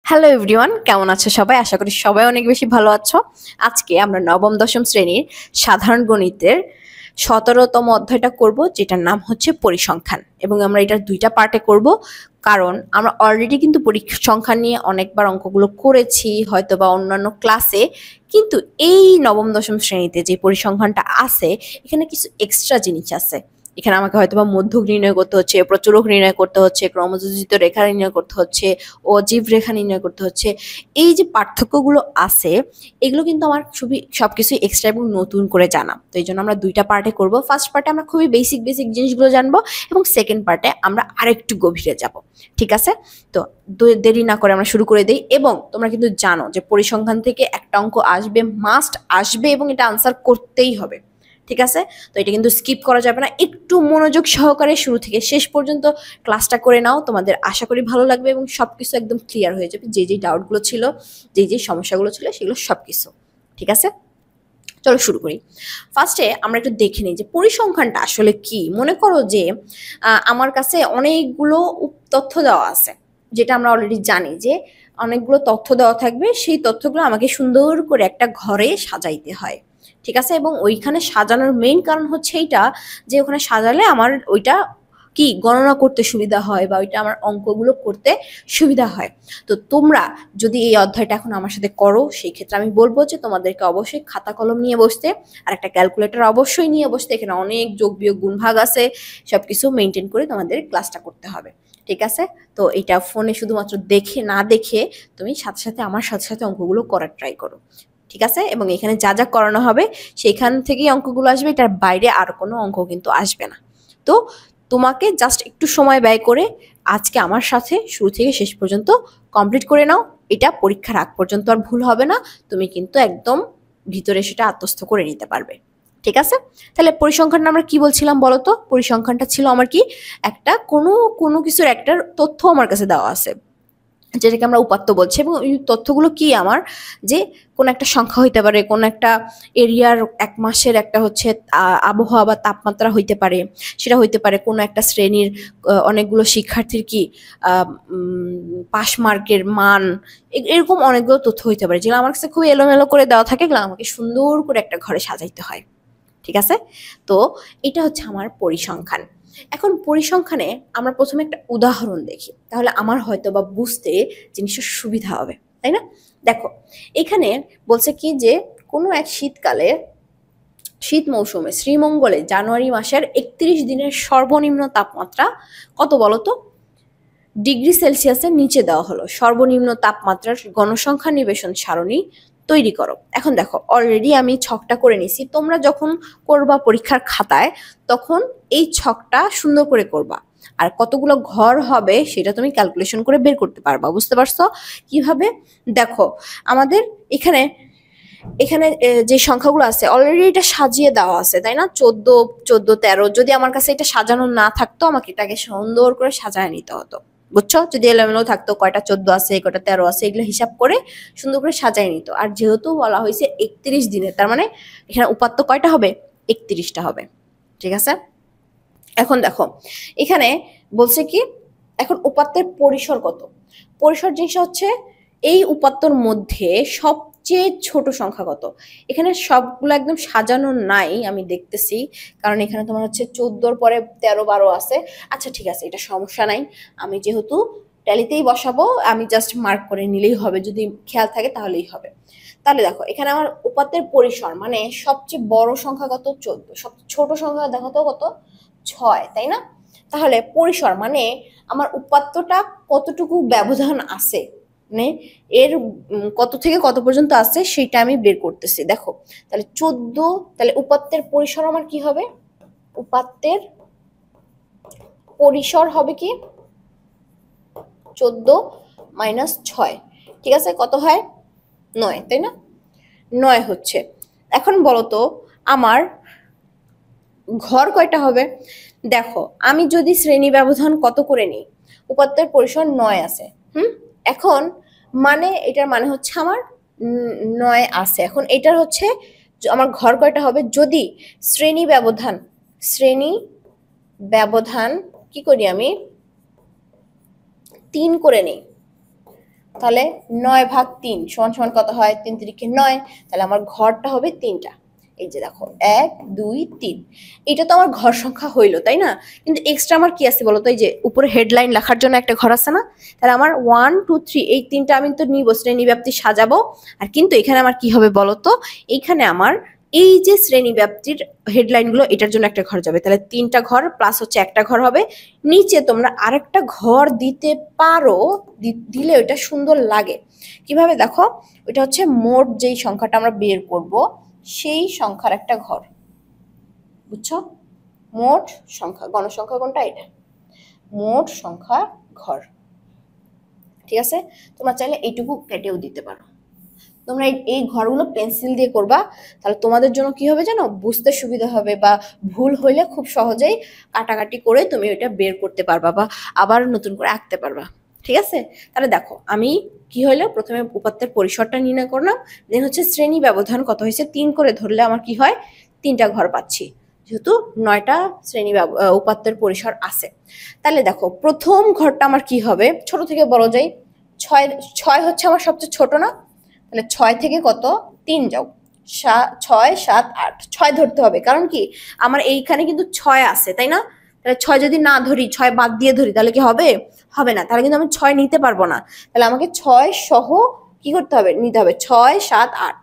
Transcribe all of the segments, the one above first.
Hello everyone, কেমন আছো সবাই? আশা করি সবাই অনেক বেশি ভালো আছো। আজকে আমরা নবম দশম শ্রেণীর সাধারণ গণিতের ১৭তম অধ্যায়টা করব, যেটার নাম হচ্ছে পরিসংখ্যান। এবং আমরা এটা দুইটা পার্টে করব, কারণ আমরা অলরেডি কিন্তু পরিসংখ্যান নিয়ে অনেকবার অঙ্কগুলো করেছি হয়তো বা অন্যান্য ক্লাসে। কিন্তু এই নবম দশম শ্রেণীতে যে পরিসংখ্যানটা আছে, এখানে কিছু এক্সট্রা জিনিস আছে। এখানে আমাকে হয়তো বা মধ্যক নির্ণয় করতে হচ্ছে, প্রচুরক নির্ণয় করতে হচ্ছে, ক্রমযোজিত রেখা নির্ণয় করতে হচ্ছে, অজীব রেখা নির্ণয় করতে হচ্ছে। এই যে পার্থক্যগুলো আছে, এগুলো কিন্তু আমার সবকিছু এক্সট্রা এবং নতুন করে জানা। তো এই জন্য আমরা দুইটা পার্টে করব। ফার্স্ট পার্টে আমরা খুবই বেসিক বেসিক জিনিসগুলো জানবো, এবং সেকেন্ড পার্টে আমরা আরেকটু গভীরে যাব। ঠিক আছে? তো দেরি না করে আমরা শুরু করে দিই। এবং তোমরা কিন্তু জানো যে পরিসংখ্যান থেকে একটা অঙ্ক আসবে, মাস্ট আসবে, এবং এটা আনসার করতেই হবে। ঠিক আছে? তো এটা কিন্তু স্কিপ করা যাবে না। একটু মনোযোগ সহকারে শুরু থেকে শেষ পর্যন্ত ক্লাসটা করে নাও, তোমাদের আশা করি ভালো লাগবে এবং সবকিছু একদম ক্লিয়ার হয়ে যাবে। যে ডাউটগুলো ছিল, যে সমস্যাগুলো ছিল, সেগুলো সবকিছু। ঠিক আছে? চলো শুরু করি। ফার্স্টে আমরা একটু দেখে নিই যে পরিসংখ্যানটা আসলে কি। মনে করো যে আমার কাছে অনেকগুলো তথ্য দেওয়া আছে, যেটা আমরা অলরেডি জানি যে অনেকগুলো তথ্য দেওয়া থাকবে। সেই তথ্যগুলো আমাকে সুন্দর করে একটা ঘরে সাজাইতে হয়। ঠিক আছে? এবং ওইখানে সাজানোর মেইন কারণ হচ্ছে এইটা, যে ওখানে সাজালে আমার ওইটা কি গণনা করতে সুবিধা হয়, বা ওইটা আমার অঙ্কগুলো করতে সুবিধা হয়। তো তোমরা যদি এই অধ্যায়টা এখন আমার সাথে করো, সেই ক্ষেত্রে আমি বলবো যে তোমাদেরকে অবশ্যই খাতা কলম নিয়ে বসতে, আর একটা ক্যালকুলেটর অবশ্যই নিয়ে বসতে। এখানে অনেক যোগ বিয়োগ গুণ ভাগ আছে, সবকিছু মেনটেন করে তোমাদের ক্লাসটা করতে হবে। ঠিক আছে? তো এটা ফোনে শুধুমাত্র দেখে না দেখে তুমি সাথে সাথে আমার সাথে সাথে অঙ্কগুলো করার ট্রাই করো। ঠিক আছে? এবং এখানে যা যা করানো হবে সেখান থেকেই অঙ্কগুলো আসবে, এটার বাইরে আর কোনো অঙ্ক কিন্তু আসবে না। তো তোমাকে জাস্ট একটু সময় ব্যয় করে আজকে আমার সাথে শুরু থেকে শেষ পর্যন্ত কমপ্লিট করে নাও। এটা পরীক্ষার আগ পর্যন্ত আর ভুল হবে না। তুমি কিন্তু একদম ভিতরে সেটা আত্মস্থ করে নিতে পারবে। ঠিক আছে? তাহলে পরিসংখ্যানটা আমরা কি বলছিলাম বলো তো? পরিসংখ্যানটা ছিল আমার কি, একটা কোনো কোনো কিছুর একটা তথ্য আমার কাছে দেওয়া আছে, যেটাকে আমরা উপাত্ত বলছি। এবং এই তথ্যগুলো কি আমার, যে কোন একটা সংখ্যা হইতে পারে, কোন একটা এরিয়ার এক মাসের একটা হচ্ছে আবহাওয়া বা তাপমাত্রা হইতে পারে, সেটা হইতে পারে কোনো একটা শ্রেণীর অনেকগুলো শিক্ষার্থীর কি পাস মার্কের মান, এরকম অনেকগুলো তথ্য হইতে পারে, যেগুলো আমার কাছে খুব এলোমেলো করে দেওয়া থাকে, এগুলো আমাকে সুন্দর করে একটা ঘরে সাজাইতে হয়। ঠিক আছে? তো এটা হচ্ছে আমার পরিসংখ্যান। এখন পরিসংখ্যানে আমরা প্রথমে একটা উদাহরণ দেখি, তাহলে আমার হয়তো বা বুঝতে জিনিসটা সুবিধা হবে, তাই না? দেখো, এখানে বলছে কি যে কোনো এক শীতকালে, শীত মৌসুমে শ্রীমঙ্গলে জানুয়ারি মাসের ৩১ দিনের সর্বনিম্ন তাপমাত্রা কত বলতো? ডিগ্রি সেলসিয়াসের নিচে দেওয়া হলো। সর্বনিম্ন তাপমাত্রার গণসংখ্যা নিবেশন সারণী তৈরি করো। এখন দেখো, অলরেডি আমি ছকটা করে নিছি। তোমরা যখন করবা পরীক্ষার খাতায়, তখন এই ছকটা সুন্দর করে করবা, আর কতগুলো ঘর হবে সেটা তুমি ক্যালকুলেশন করে বের করতে পারবা। বুঝতে পারছো কিভাবে? দেখো, আমাদের এখানে এখানে যে সংখ্যাগুলো আছে অলরেডি এটা সাজিয়ে দেওয়া আছে, তাই না? 14, 13। যদি আমার কাছে এটা সাজানো না থাকতো, আমাকে এটাকে সুন্দর করে সাজায় নিতে হতো। বুঝছো? যদি এলোমেলো থাকতো, কয়টা 14 আছে, কয়টা 13 আছে, এগুলো হিসাব করে সুন্দর করে সাজায় নিত। আর যেহেতু বলা হয়েছে 31 দিনে, তার মানে এখানে উপাত্ত কয়টা হবে? 31টা হবে। ঠিক আছে? এখন দেখো, এখানে বলছে কি, এখন উপাত্তের পরিসর কত? পরিসর জিনিসটা হচ্ছে এই উপাত্তর মধ্যে সবচেয়ে ছোট সংখ্যা কত। এখানে সবগুলো একদম সাজানো নাই, আমি দেখতেছি, কারণ এখানে তোমার হচ্ছে 14-র পরে 13, 12 আছে। আচ্ছা ঠিক আছে, এটা সমস্যা নাই। আমি যেহেতু ট্যালিতেই বসাবো, আমি জাস্ট মার্ক করে নিলেই হবে, যদি খেয়াল থাকে তাহলেই হবে। তাহলে দেখো, এখানে আমার উপাত্তের পরিসর মানে সবচেয়ে বড় সংখ্যা কত? 14। সবচেয়ে ছোট সংখ্যা দেখো তো কত? 6, তাই না? তাহলে পরিসর মানে আমার উপাত্তটা কতটুকু ব্যবধান আছে, মানে এর কত থেকে কত পর্যন্ত আছে সেটা আমি বের করতেছি। দেখো, তাহলে 14, তাহলে উপাত্তের পরিসর আমার কি হবে? উপাত্তের পরিসর হবে কি? 14 মাইনাস 6। ঠিক আছে? কত হয়? 9, তাই না? 9 হচ্ছে। এখন বলো তো, আমার ঘর কয়টা হবে? দেখো, আমি যদি শ্রেণী ব্যবধান কত করে নিই, উপাত্তের পরিসর 9 আছে। এখন মানে এটার মানে হচ্ছে আমার 9 আছে। এখন এটার হচ্ছে আমার ঘর কয়টা হবে? যদি শ্রেণী ব্যবধান কি করি, আমি 3 করে নিই। তাহলে 9/3 সমান সমান কত হয়? 3 3 9। তাহলে আমার ঘরটা হবে 3টা। এই যে দেখো 1 2 3, এটা তো আমার ঘর সংখ্যা হইলো, তাই না? কিন্তু এক্সট্রা আমার কি আছে বলো তো? এই যে উপরে হেডলাইন লেখার জন্য একটা ঘর আছে না? তাহলে আমার 1 2 3 এই 3টা আমি তো নিব, শ্রেণী ব্যাপ্তি সাজাবো। আর কিন্তু এখানে আমার কি হবে বলো তো? এইখানে আমার এই যে শ্রেণী ব্যাপ্তির হেডলাইনগুলো, এটার জন্য একটা ঘর যাবে। তাহলে 3টা ঘর প্লাস হচ্ছে একটা ঘর হবে। নিচে তোমরা আরেকটা ঘর দিতে পারো, দিলে ওটা সুন্দর লাগে। কিভাবে দেখো? ওটা হচ্ছে মোট যেই সংখ্যাটা আমরা বের করব সেই সংখ্যার একটা ঘর, বুঝছো? মোট সংখ্যা, গণসংখ্যা কোনটা? এটা মোট সংখ্যা ঘর। ঠিক আছে, তোমরা চাইলে এইটুকু কেটেও দিতে পারো। তোমরা এই ঘরগুলো পেন্সিল দিয়ে করবা, তাহলে তোমাদের জন্য কি হবে জানো? বুঝতে সুবিধা হবে, বা ভুল হইলে খুব সহজেই কাটাকাটি করে তুমি ওইটা বের করতে পারবা বা আবার নতুন করে আঁকতে পারবা। ঠিক আছে, তাহলে দেখো আমি কি হইলো, প্রথমে উপাত্তের পরিসরটা নির্ণয় করলাম, দেন হচ্ছে শ্রেণী ব্যবধান কত হয়েছে 3 করে ধরলে আমার কি হয়? 3টা ঘর পাচ্ছি, যেহেতু 9টা শ্রেণী উপাত্তের পরিসর আছে। তাহলে দেখো প্রথম ঘরটা আমার কি হবে? ছোট থেকে বড় যাই, 6 হচ্ছে আমার সবচেয়ে ছোট না? তাহলে 6 থেকে কত? 3 যাও, 6 7 8, 6 ধরতে হবে। কারণ কি, আমার এইখানে কিন্তু 6 আছে, তাই না? তাহলে 6 যদি না ধরি, 6 বাদ দিয়ে ধরি, তাহলে কি হবে? হবে না, তাহলে কিন্তু আমি 6 নিতে পারবো না। তাহলে আমাকে 6 সহ কি করতে হবে? নিতে হবে 6 7 8।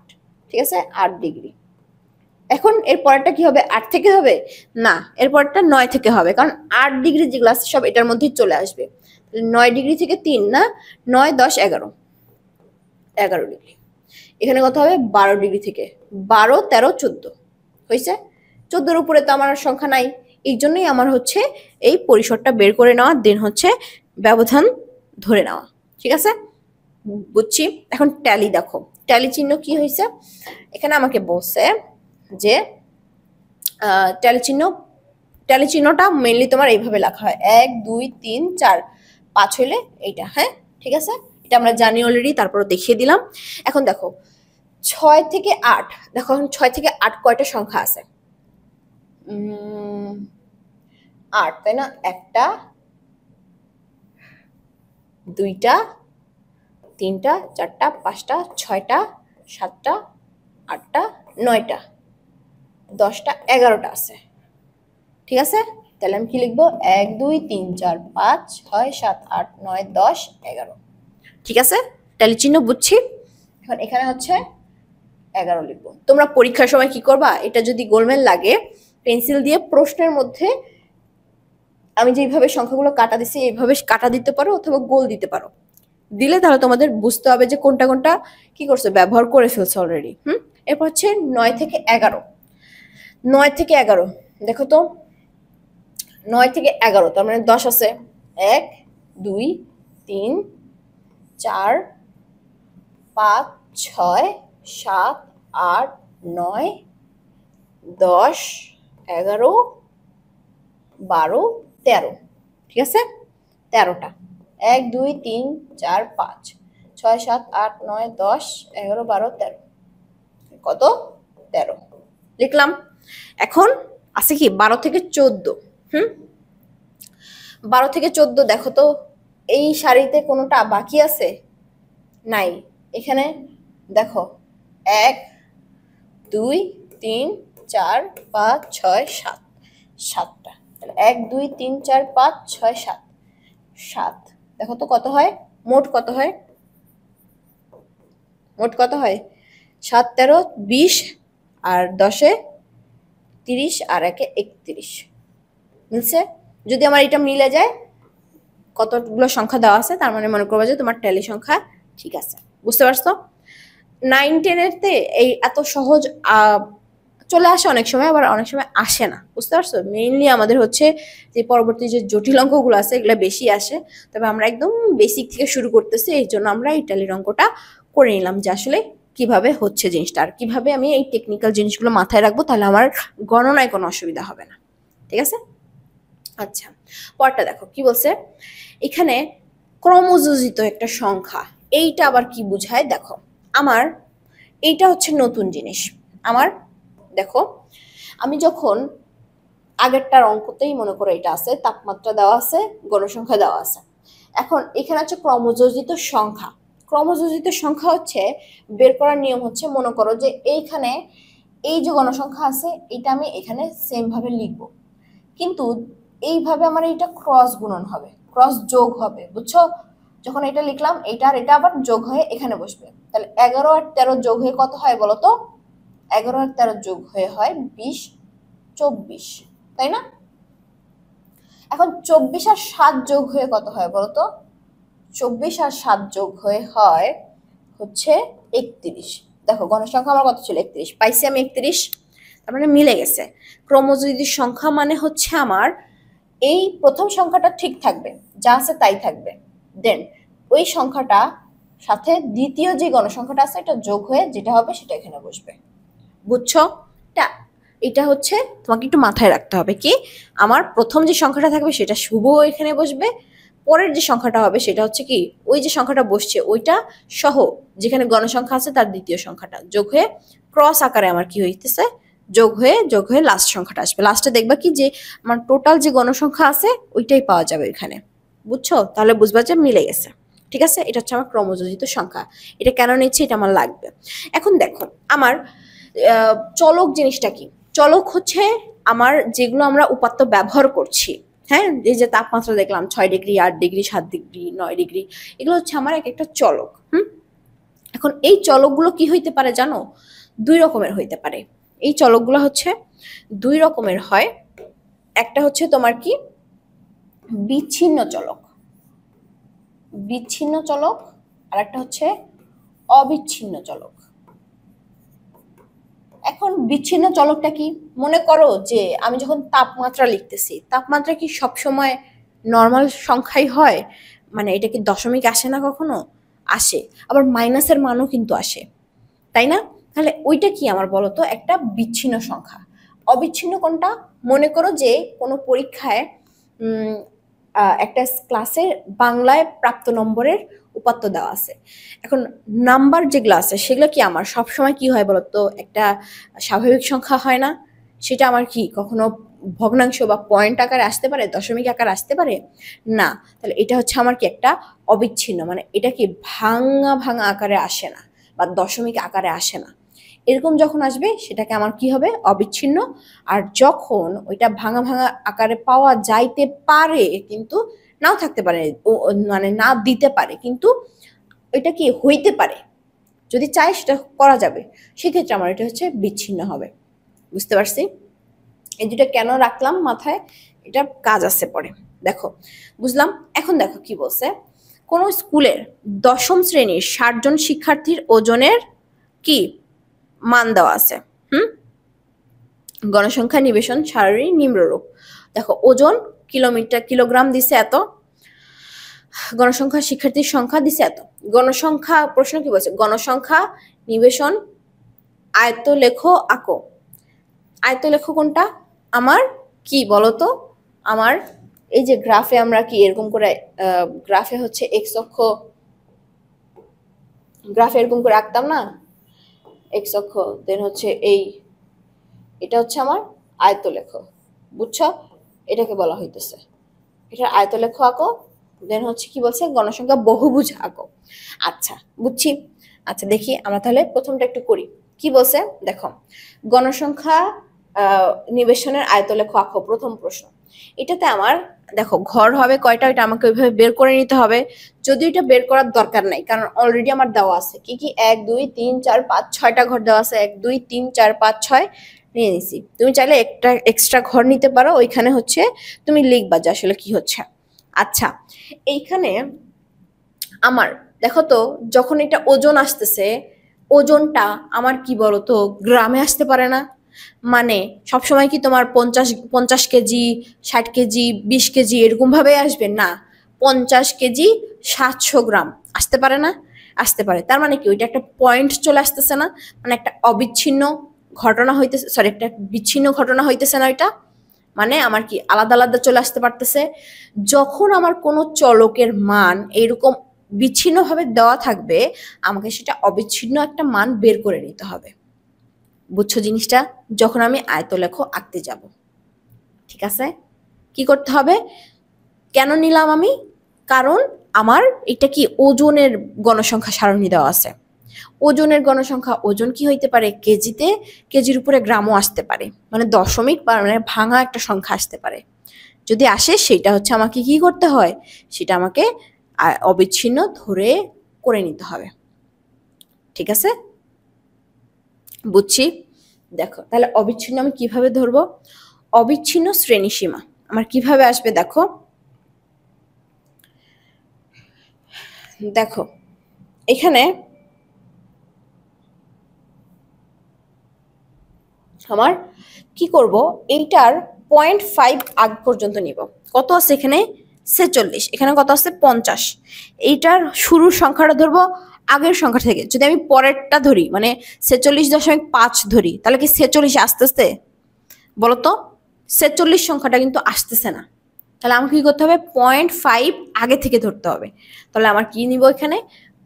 ঠিক আছে, 8 ডিগ্রি। এখন এর পরেরটা কি হবে? 8 থেকে হবে না, এর পরেরটা 9 থেকে হবে, কারণ 8 ডিগ্রি যেগুলো আছে সব এটার মধ্যেই চলে আসবে। 9 ডিগ্রি থেকে 3 না, 9 10 11, 11 ডিগ্রি। এখানে কত হবে? 12 ডিগ্রি থেকে 12 13 14 হয়েছে। 14-র উপরে তো আমার সংখ্যা নাই, এই জন্যই আমার হচ্ছে এই পরিসরটা বের করে নেওয়া, দেন হচ্ছে ব্যবধান ধরে নেওয়া। ঠিক আছে, বুঝছি। এখন ট্যালি দেখো, ট্যালি চিহ্ন কি হয়েছে? এখানে আমাকে বলছে যে ট্যালি চিহ্নটা মেইনলি তোমার এইভাবে লেখা হয়, 1 2 3 4 5 হইলে এইটা। হ্যাঁ, ঠিক আছে, এটা আমরা জানি অলরেডি, তারপর দেখিয়ে দিলাম। এখন দেখো 6 থেকে 8, দেখো এখন 6 থেকে 8 কয়টা সংখ্যা আছে? 8, তাই না? 1টা 2টা 3টা 4টা 5টা 6টা 7টা 8টা 9টা 10টা 11টা আছে। ঠিক আছে, তাহলে আমি কি লিখবো? 1 2 3 4 5 6 7 8 9 10 11। ঠিক আছে, ট্যালি চিহ্ন বুঝছি। এখন এখানে হচ্ছে 11 লিখবো। তোমরা পরীক্ষার সময় কি করবা? এটা যদি গোলমেল লাগে, পেন্সিল দিয়ে প্রশ্নের মধ্যে আমি যেইভাবে সংখ্যাগুলো কাটা দিছি এইভাবে কাটা দিতে পারো, অথবা গোল দিতে পারো। দিলে তাহলে তোমাদের বুঝতে হবে যে কোনটা কোনটা কি করছে, ব্যবহার করে ফেলছে অলরেডি। এরপর হচ্ছে 9 থেকে 11। 9 থেকে 11 দেখো তো, 9 থেকে 11 তার মানে 10 আছে। 1 2 3 4 5 6 7 8 9 10 11 12 13। ঠিক আছে, 13টা। 1 2 3 4 5 6 7 8 9 10 11 12 13। কত? 13 লিখলাম। এখন আছে কি 12 থেকে 14। 12 থেকে 14 দেখো তো, এই সারিতে কোনোটা বাকি আছে? নাই। এখানে দেখো 1 2 3 4 5 6 7, 7টা। তাহলে 1 2 3 4 5 6 7, 7। দেখো তো কত হয়? মোট কত হয়? মোট কত হয়? 7 13 20, আর 10 30, আর 1 31। মিলছে? যদি আমার এটা মিলে যায়, কতগুলো সংখ্যা দেওয়া আছে, তার মানে মনে করবা যে তোমার ট্যালি সংখ্যা ঠিক আছে। বুঝতে পারছো? 9 10-এরতে এই এত সহজ চলে আসে অনেক সময়, আবার অনেক সময় আসে না। বুঝতে পারছো? মেইনলি আমাদের হচ্ছে যে পরবর্তী যে জটিল অঙ্কগুলো আছে এগুলো বেশি আসে, তবে আমরা একদম বেসিক থেকে শুরু করতেছি, এই জন্য আমরা এই ট্যালির অঙ্কটা করে নিলাম যে আসলে কিভাবে হচ্ছে জিনিসটা, আর কিভাবে আমি এই টেকনিক্যাল জিনিসগুলো মাথায় রাখবো, তাহলে আমার গণনায় কোনো অসুবিধা হবে না। ঠিক আছে, আচ্ছা পরটা দেখো কি বলছে এখানে, ক্রমযোজিত একটা সংখ্যা। এইটা আবার কি বুঝায় দেখো, আমার এইটা হচ্ছে নতুন জিনিস। আমার দেখো, আমি যখন আগেরটার অঙ্কতেই মনে করো এটা আছে, তাপমাত্রা দেওয়া আছে, গণসংখ্যা দেওয়া আছে। এখন এখানে হচ্ছে ক্রমযোজিত সংখ্যা। ক্রমযোজিত সংখ্যা হচ্ছে বের করার নিয়ম হচ্ছে, মনে করো যে এইখানে এই যে গণসংখ্যা আছে এটা আমি এখানে সেম ভাবে লিখব, কিন্তু এইভাবে আমার এটা ক্রস গুণন হবে, ক্রস যোগ হবে, বুঝছো? যখন এটা লিখলাম এটা আর এটা আবার যোগ হয়ে এখানে বসবে, তাহলে 11 আর 13 যোগ হয়ে কত হয় বলো তো? 11 আর 13 যোগ হয়ে হয় 20, 24, তাই না? এখন 24 আর 7 যোগ হয়ে কত হয় বলো তো? 24 আর 7 যোগ হয়ে হয় হচ্ছে 31। দেখো গণসংখ্যা আমার কত ছিল? 31, পাইছি আমি 31, তার মানে মিলে গেছে। ক্রমযোজিত সংখ্যা মানে হচ্ছে আমার এই প্রথম সংখ্যাটা ঠিক থাকবে, যা আছে তাই থাকবে, দেন ওই সংখ্যাটা সাথে দ্বিতীয় যে গণসংখ্যাটা আছে এটা যোগ হয়ে যেটা হবে সেটা এখানে বসবে, বুঝছো? এটা হচ্ছে তোমাকে একটু মাথায় রাখতে হবে, কি আমার প্রথম যে সংখ্যাটা থাকবে সেটা শুভ এখানে বসবে, পরের যে সংখ্যাটা হবে সেটা হচ্ছে কি ওই যে সংখ্যাটা বসছে ওইটা সহ যেখানে গণসংখ্যা আছে তার দ্বিতীয় সংখ্যাটা যোগ হয়ে ক্রস আকারে আমার কি হইতেছে যোগ হয়ে লাস্ট সংখ্যাটা আসবে। লাস্টে দেখবা কি যে আমার টোটাল যে গণসংখ্যা আছে ওইটাই পাওয়া যাবে এখানে, বুঝছো? তাহলে বুঝবা যে মিলে গেছে। ঠিক আছে, এটা হচ্ছে আমার ক্রমযোজিত সংখ্যা। এটা কেন নিচ্ছি, এটা আমার লাগবে। এখন দেখো আমার চলক জিনিসটা কি? চলক হচ্ছে আমার যেগুলো আমরা উপাত্ত ব্যবহার করছি, হ্যাঁ, এই যে তাপমাত্রা দেখলাম 6 ডিগ্রি, 8 ডিগ্রি, 7 ডিগ্রি, 9 ডিগ্রি, এগুলো হচ্ছে আমার এক একটা চলক। এখন এই চলকগুলো কি হইতে পারে জানো? 2 রকমের হইতে পারে। এই চলকগুলো হচ্ছে 2 রকমের হয়। একটা হচ্ছে তোমার কি বিচ্ছিন্ন চলক, বিচ্ছিন্ন চলক, আর একটা হচ্ছে অবিচ্ছিন্ন চলক। এখন বিচ্ছিন্ন চলকটা কি? মনে করো যে আমি যখন তাপমাত্রা লিখতেছি, তাপমাত্রা কি সবসময় নর্মাল সংখ্যাই হয়? মানে এটা কি দশমিক আসে না, কখনো আসে, আবার মাইনাসের মানও কিন্তু আসে, তাই না? তাহলে ওইটা কি আমার বলো তো? একটা বিচ্ছিন্ন সংখ্যা। অবিচ্ছিন্ন কোনটা? মনে করো যে কোনো পরীক্ষায় একটা ক্লাসে বাংলায় প্রাপ্ত নম্বরের উপাত্ত দেওয়া আছে। এখন নাম্বার যেগুলো আছে সেগুলো কি আমার সবসময় কি হয় বলতো? একটা স্বাভাবিক সংখ্যা হয় না, সেটা আমার কি কখনো ভগ্নাংশ বা পয়েন্ট আকারে আসতে পারে, দশমিক আকারে আসতে পারে না। তাহলে এটা হচ্ছে আমার কি একটা অবিচ্ছিন্ন, মানে এটা কি ভাঙা ভাঙা আকারে আসে না বা দশমিক আকারে আসে না। এরকম যখন আসবে সেটাকে আমার কি হবে? অবিচ্ছিন্ন। আর যখন ওইটা ভাঙা ভাঙা আকারে পাওয়া যাইতে পারে কিন্তু নাও থাকতে পারে, মানে না দিতে পারে, কিন্তু ওইটা কি হইতে পারে, যদি চাই সেটা করা যাবে, সেক্ষেত্রে আমার এটা হচ্ছে বিচ্ছিন্ন হবে। বুঝতে পারছি? এই দুটা কেন রাখলাম মাথায়, এটা কাজ আছে পরে, দেখো বুঝলাম। এখন দেখো কি বলছে, কোন স্কুলের 10ম শ্রেণীর 60 জন শিক্ষার্থীর ওজনের কি মান দেওয়া আছে। গণসংখ্যা নিবেশন সারণী নিম্নরূপ। দেখো ওজন কিলোগ্রাম দিছে এত, গণসংখ্যা শিক্ষার্থীর সংখ্যা দিছে এত। গণসংখ্যা প্রশ্ন কি বলছে? গণসংখ্যা নিবেশন আয়ত্ত লেখো আঁকো। আয়ত্ত লেখো কোনটা আমার? কি বলতো? আমার এই যে গ্রাফে আমরা কি এরকম করে গ্রাফে হচ্ছে এক্স অক্ষ, গ্রাফে এরকম করে আঁকতাম না, এক্স অক্ষ, দেন হচ্ছে এই, এটা হচ্ছে আমার আয়তলেখ, বুঝছো? এটাকে বলা হইতেছে, এটা আয়তলেখ আঁকো। দেন হচ্ছে কি বলছে? গণসংখ্যা বহুভুজ আঁকো। আচ্ছা বুঝছি। আচ্ছা দেখি আমরা তাহলে প্রথমটা একটু করি। কি বলছে দেখো, গণসংখ্যা নিবেশনের আয়তলেখ আঁকো, প্রথম প্রশ্ন। এটাতে আমার দেখো ঘর হবে কয়টা, ওইটা আমাকে ওইভাবে বের করে নিতে হবে। যদি এটা বের করার দরকার নাই, কারণ অলরেডি আমার দেওয়া আছে কি কি 1 2 3 4 5 6টা ঘর দেওয়া আছে, 1 2 3 4 5 6 নিয়ে নিছি। তুমি চাইলে একটা এক্সট্রা ঘর নিতে পারো, ওইখানে হচ্ছে তুমি লিখবা যে আসলে কি হচ্ছে। আচ্ছা এইখানে আমার দেখো তো, যখন এটা ওজন আসতেছে, ওজনটা আমার কি বলতো গ্রামে আসতে পারে না। মানে সবসময় কি তোমার 50 কেজি, 60 কেজি, 20 কেজি এরকম ভাবে আসবে না, 50 কেজি 700 গ্রাম আসতে পারে না? আসতে পারে। তার মানে কি ওইটা একটা পয়েন্ট চলে আসতেছে না, মানে একটা অবিচ্ছিন্ন ঘটনা হইতেছে, সরি একটা বিচ্ছিন্ন ঘটনা হইতেছে না ওইটা, মানে আমার কি আলাদা আলাদা চলে আসতে পারতেছে। যখন আমার কোনো চলকের মান এইরকম বিচ্ছিন্নভাবে দেওয়া থাকবে, আমাকে সেটা অবিচ্ছিন্ন একটা মান বের করে নিতে হবে। বুঝছো জিনিসটা? যখন আমি আয়তলেখ আঁকতে যাব, ঠিক আছে? কি করতে হবে? কেন নিলাম আমি? কারণ আমার এটা কি ওজনের গণসংখ্যা সারণী দেওয়া আছে। ওজনের গণসংখ্যা, ওজন কি হইতে পারে কেজিতে, কেজির উপরে গ্রামও আসতে পারে, মানে দশমিক বা মানে ভাঙা একটা সংখ্যা আসতে পারে। যদি আসে সেটা হচ্ছে আমাকে কি করতে হয়, সেটা আমাকে অবিচ্ছিন্ন ধরে করে নিতে হবে। ঠিক আছে, বুঝছি। দেখো তাহলে অবিচ্ছিন্ন আমি কিভাবে ধরবো, অবিচ্ছিন্ন শ্রেণীসীমা আমার কিভাবে আসবে, দেখো দেখো এখানে আমার কি করব, এইটার 0.5 আগ পর্যন্ত নিব। কত আছে এখানে 46, এখানে কত আছে 50। এইটার শুরুর সংখ্যাটা ধরবো আগের সংখ্যা থেকে। যদি আমি পরেরটা ধরি মানে 46.5 ধরি, তাহলে কি 46 আসতেছে? বলতো 46 সংখ্যাটা কিন্তু আসতেছে না। তাহলে আমাকে কি করতে হবে, 0.5 আগে থেকে ধরতে হবে। তাহলে আমার কি নিব এখানে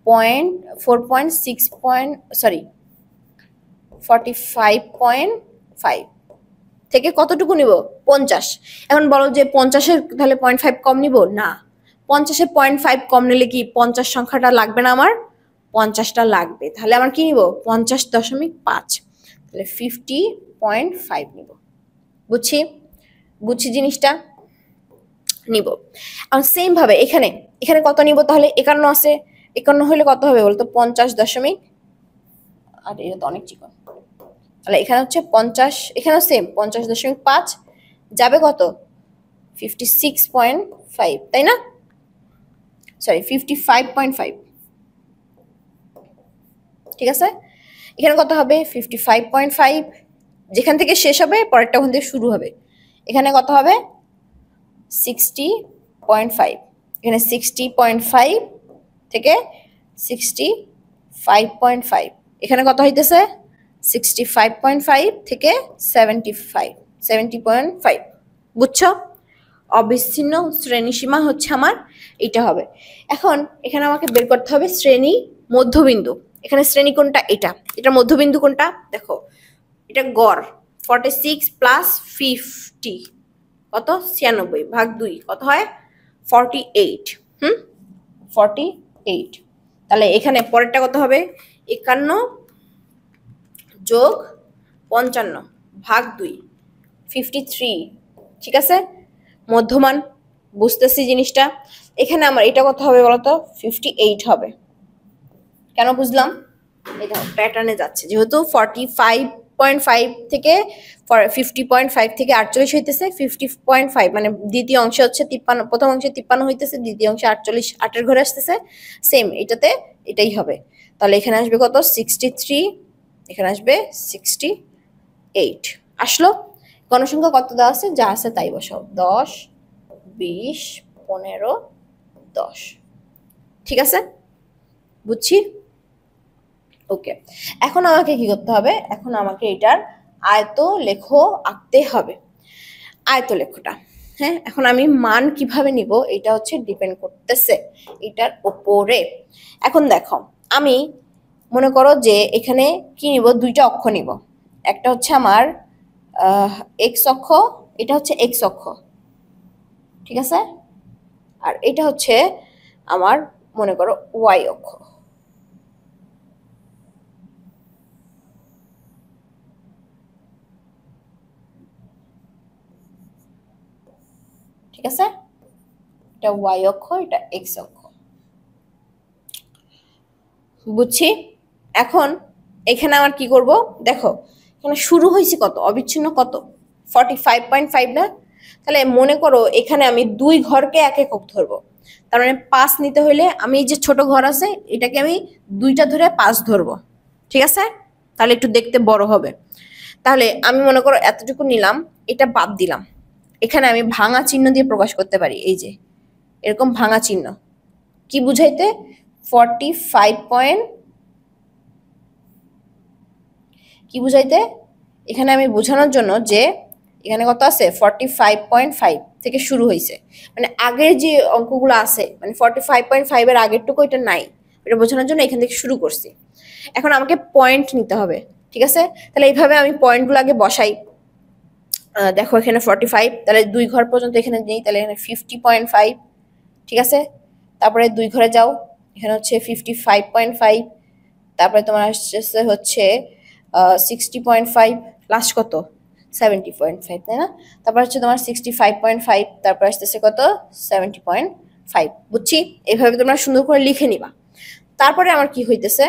45.5 থেকে কতটুকু নিব 50। এখন বলো যে 50-এর তাহলে 0.5 কম নিব না, 50-এর 0.5 কম নিলে কি 50 সংখ্যাটা লাগবে না, আমার 50টা লাগবে। তাহলে আমার কি নিব 50.5, তাহলে 50.5 নিব। বুঝছি, বুঝছি জিনিসটা নিব। আর সেম ভাবে এখানে এখানে কত নিব, তাহলে 51 আছে, 51 হলে কত হবে বলতো 50. আর এটা তো অনেক চিকন, তাহলে এখানে হচ্ছে 50, এখানে সেম 50.5 যাবে কত 56.5, তাই না? সরি 55.5। ঠিক আছে, এখানে কত হবে 55.5, যেখান থেকে শেষ হবে পরেরটা ওখান থেকে শুরু হবে। এখানে কত হবে 60.5, এখানে 60.5 থেকে 65.5, এখানে কত হইতেছে 65.5 থেকে 70.5। বুঝছো, অবিচ্ছিন্ন শ্রেণীসীমা হচ্ছে আমার এটা হবে। এখন এখানে আমাকে বের করতে হবে শ্রেণী মধ্যবিন্দু। এখানে শ্রেণী কোনটা, এটা, এটা মধ্যবিন্দু কোনটা, দেখো এটা গড় 46 প্লাস 50 কত 96 ভাগ 2 কত হয় 48। 48। তাহলে এখানে পরেরটা কত হবে 51 যোগ 55 ভাগ 2 53। ঠিক আছে, মধ্যমান, বুঝতেছি জিনিসটা। এখানে আমার এটা কত হবে বলতো 58 হবে। কেন বুঝলাম, এই দেখো প্যাটার্নে যাচ্ছে, যেহেতু 45.5 থেকে 50.5 থেকে 48 হইতেছে, 50.5 মানে দ্বিতীয় অংশ হচ্ছে 53, প্রথম অংশে 53 হইতেছে, দ্বিতীয় অংশে 48 8-এর ঘরে আসতেছে, সেম এটাতে এটাই হবে। তাহলে এখানে আসবে কত 63, এখানে আসবে 68। আসলো, গণসংখ্যা কত দেওয়া আছে, যা আছে তাই বসাও, 10 20 15 10। ঠিক আছে, বুঝছি। ওকে, এখন আমাকে কি করতে হবে, এখন আমাকে এটার আয়তলেখ আঁকতে হবে। আয়তলেখটা, হ্যাঁ, এখন আমি মান কিভাবে নিব এটা হচ্ছে ডিপেন্ড করতেছে এটার উপরে। এখন দেখো আমি মনে করো যে এখানে কি নিব, দুইটা অক্ষ নিব। একটা হচ্ছে আমার এক্স অক্ষ, এটা হচ্ছে এক্স অক্ষ, ঠিক আছে, আর এটা হচ্ছে আমার মনে করো ওয়াই অক্ষ। ঠিক আছে, এটা ওয়াই অক্ষ, এটা এক্স অক্ষ। বুঝছি। এখন এখানে আমার কি করব, দেখো এখানে শুরু হয়েছে কত, অবিচ্ছিন্ন কত 45.5 না। তাহলে মনে করো এখানে আমি দুই ঘরকে এক একক ধরবো, তার মানে 5 নিতে হইলে আমি যে ছোট ঘর আছে এটাকে আমি দুইটা ধরে 5 ধরবো। ঠিক আছে, তাহলে একটু দেখতে বড় হবে। তাহলে আমি মনে করো এতটুকু নিলাম, এটা বাদ দিলাম। এখানে আমি ভাঙা চিহ্ন দিয়ে প্রকাশ করতে পারি, এই যে এরকম ভাঙা চিহ্ন, কি বুঝাইতে 45. কি বুঝাইতে, এখানে আমি বোঝানোর জন্য যে এখানে কত আছে 45.5 থেকে শুরু হয়েছে, মানে আগের যে অঙ্কগুলো আছে মানে 45.5 এর আগেরটুকু এটা নাই, এটা বোঝানোর জন্য এখান থেকে শুরু করছি। এখন আমাকে পয়েন্ট নিতে হবে, ঠিক আছে। তাহলে এইভাবে আমি পয়েন্টগুলো আগে বসাই। দেখো এখানে 45, তাহলে দুই ঘর পর্যন্ত এখানে নেই, তাহলে এখানে 50.5, ঠিক আছে, তারপরে 2 ঘরে যাও, এখানে হচ্ছে 55.5, তারপরে তোমার আসছে হচ্ছে 60.5, লাস্ট কত 70.5, তাই না? তারপর হচ্ছে তোমার 65.5, তারপর আসতেছে কত 70.5। বুঝছি? এভাবে তোমরা সুন্দর করে লিখে নিবা। তারপরে আমার কি হইতেছে,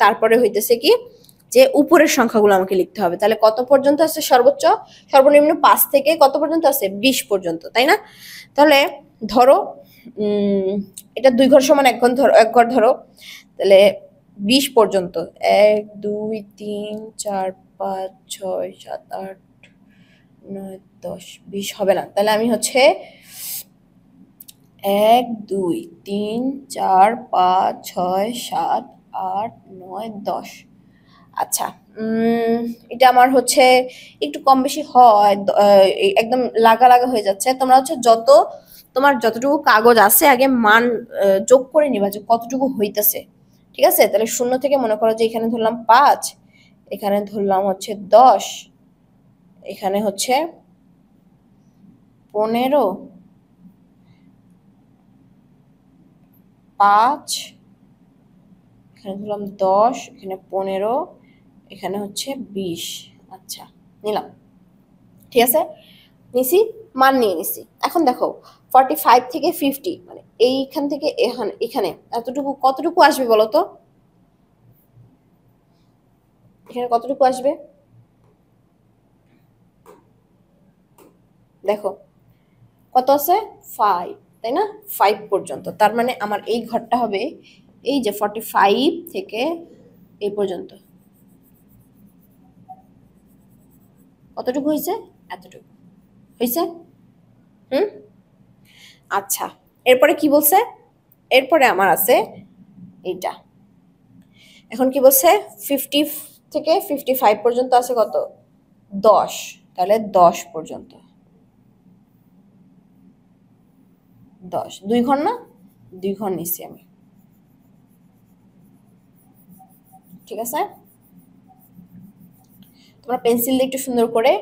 তারপরে হইতেছে কি যে উপরের সংখ্যাগুলো আমাকে লিখতে হবে। তাহলে কত পর্যন্ত আছে সর্বোচ্চ, সর্বনিম্ন 5 থেকে কত পর্যন্ত আছে 20 পর্যন্ত, তাই না? তাহলে ধরো এটা 2 ঘর সমান 1 ঘর ধরো, 1 ঘর ধরো, তাহলে 20 পর্যন্ত 1 2 3 4 5 6 7 8 9 10 20 হবে না। তাহলে আমি হচ্ছে 1 2 3 4 5 6 7 8 9 10। আচ্ছা, এটা আমার হচ্ছে একটু কম বেশি হয়, একদম লাগা লাগা হয়ে যাচ্ছে। তোমরা হচ্ছে তোমার যতটুকু কাগজ আছে আগে মান যোগ করে নিবা যে কতটুকু হইতেছে। ঠিক আছে? তাহলে 0 থেকে মনে করো যে এখানে ধরলাম 5, এখানে ধরলাম হচ্ছে 10, এখানে হচ্ছে 15, 5, এখানে ধরলাম 10, এখানে 15, এখানে হচ্ছে 20। আচ্ছা, নিলাম। ঠিক আছে, নিছি, মান নিয়ে নিছি। এখন দেখো 45 থেকে 50, মানে এইখান থেকে এখানে এতটুকু কতটুকু আসবে বলো তো? এখানে কতটুকু আসবে দেখো, কত আছে 5, তাই না? 5 পর্যন্ত। তার মানে আমার এই ঘরটা হবে এই যে 45 থেকে এই পর্যন্ত। কতটুকু হয়েছে? এতটুকু হয়েছে। আচ্ছা, এরপরে কি বলছে? এরপরে আমার আছে এইটা। এখন কি বলছে? 50 থেকে 55 পর্যন্ত আছে কত 10, তাহলে 10 পর্যন্ত। 10 2 ঘর না, 2 ঘর নিছি আমি। ঠিক আছে, তোমরা পেন্সিল দিয়ে একটু সুন্দর করে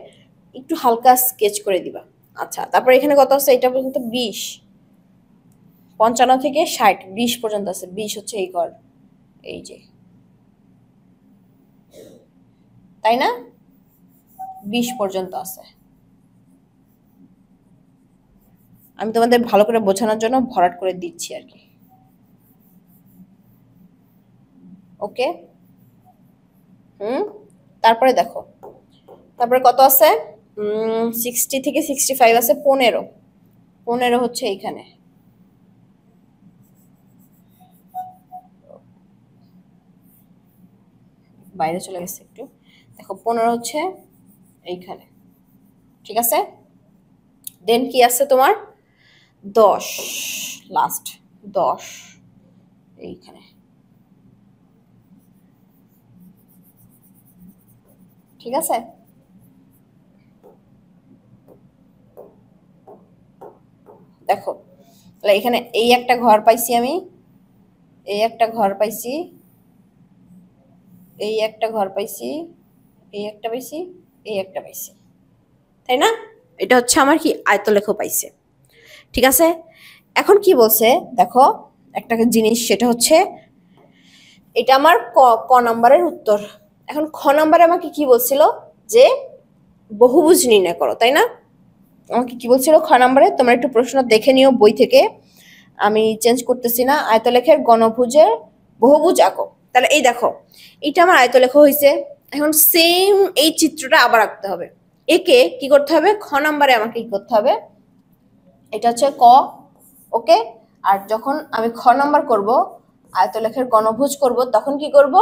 একটু হালকা স্কেচ করে দিবা। আচ্ছা, তারপর এখানে কত আছে? এটা পর্যন্ত 20, 55 থেকে 60, 20 পর্যন্ত আছে। 20 হচ্ছে এই ঘর, এই যে, তাই না? 20 পর্যন্ত আছে। আমি তোমাদের ভালো করে বোঝানোর জন্য ভরাট করে দিচ্ছি আর কি। ওকে, তারপরে দেখো, তারপরে কত আছে? 60 থেকে 65 আছে 15, 15 হচ্ছে এইখানে। বাইরে চলে গেছে একটু, দেখো 15 হচ্ছে এইখানে। ঠিক আছে, দেন কি আছে তোমার 10, লাস্ট 10 এইখানে। ঠিক আছে, দেখো তাহলে এখানে এই একটা ঘর পাইছি আমি, এই একটা ঘর পাইছি, এই একটা ঘর পাইছি, এই একটা পাইছি, এই একটা পাইছি, তাই না? এটা হচ্ছে আমার কি আয়তলেখ পাইছে। ঠিক আছে, এখন কি বলছে দেখো একটা জিনিস, সেটা হচ্ছে এটা আমার ক নাম্বারের উত্তর। এখন খ নাম্বারে আমাকে কি বলছিল যে বহুভুজ নির্ণয় করো, তাই না? আমাকে কি বলছিল খ নাম্বারে? তোমরা একটু প্রশ্ন দেখে নিও বই থেকে, আমি চেঞ্জ করতেছি না। আয়তলেখের গণভুজের বহুভুজ আঁকো। তাহলে এই দেখো, এটা আমার আয়তলেখ হয়েছে। এখন সেম এই চিত্রটা আবার আঁকতে হবে। একে কি করতে হবে? খ নাম্বারে আমাকে কি করতে হবে? এটা হচ্ছে ক, ওকে। আর যখন আমি খ নাম্বার করব, আয়তলেখের গণভুজ করব, তখন কি করব?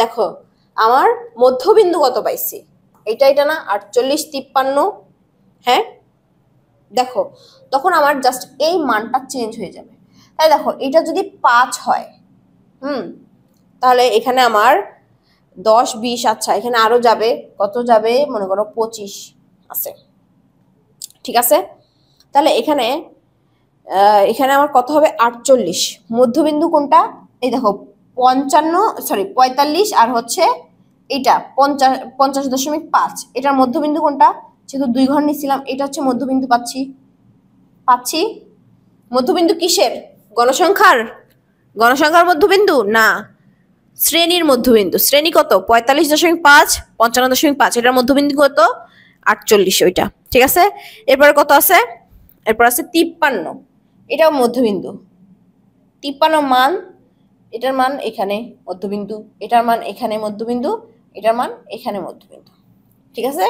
দেখো আমার মধ্যবিন্দু কত পাইছি, এটা না 48 53, হ্যাঁ দেখো, তখন আমার জাস্ট এই মানটা চেঞ্জ হয়ে যাবে। তাই দেখো এটা যদি 5 হয়, তাহলে এখানে আমার 10 20, আচ্ছা এখানে আরো যাবে, কত যাবে মনে করো 25 আছে। ঠিক আছে, তাহলে এখানে এখানে আমার কত হবে 48। মধ্যবিন্দু কোনটা? এই দেখো 45 আর হচ্ছে এটা 50.5, এটার মধ্যবিন্দু কোনটা? যেহেতু 2 ঘর নিছিলাম, এটা হচ্ছে মধ্যবিন্দু পাচ্ছি। মধ্যবিন্দু কিসের? গণসংখ্যার গণসংখ্যার মধ্যবিন্দু না, শ্রেণীর মধ্যবিন্দু। শ্রেণী কত? 45.5, 55.5। এটার মধ্যবিন্দু কত? 48, ওইটা ঠিক আছে। এরপরে কত আছে? এরপর আছে 53, এটাও মধ্যবিন্দু। 53 মান, এটার মান এখানে মধ্যবিন্দু, এটার মান এখানে মধ্যবিন্দু, এটার মান এখানে মধ্যবিন্দু, ঠিক আছে।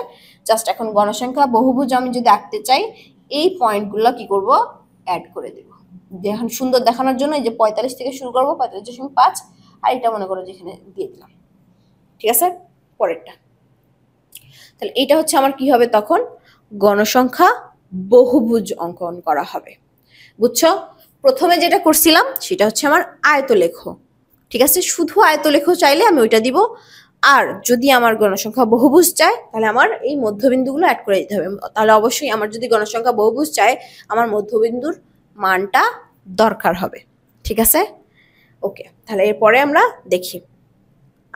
জাস্ট এখন গণসংখ্যা বহুভুজ আমি যদি আঁকতে চাই, এই পয়েন্টগুলো কি করব? অ্যাড করে দেব। এখন সুন্দর দেখানোর জন্য এই যে 45 থেকে শুরু করবো, 45.5, আর এটা মনে করো যেখানে দিয়ে দিলাম, ঠিক আছে। পরেরটা, তাহলে এটা হচ্ছে আমার কি হবে তখন? গণসংখ্যা বহুভুজ অঙ্কন করা হবে, বুঝছো? প্রথমে যেটা করছিলাম সেটা হচ্ছে আমার আয়তলেখ, ঠিক আছে। শুধু আয়তলেখ চাইলে আমি ওইটা দিব, আর যদি আমার গণসংখ্যা বহুভুজ চায় তাহলে আমার এই মধ্যবিন্দুগুলো অ্যাড করে দিতে হবে। তাহলে অবশ্যই আমার যদি গণসংখ্যা বহুভুজ চায়, আমার মধ্যবিন্দুর মানটা দরকার হবে, ঠিক আছে। ওকে, তাহলে এরপরে আমরা দেখি।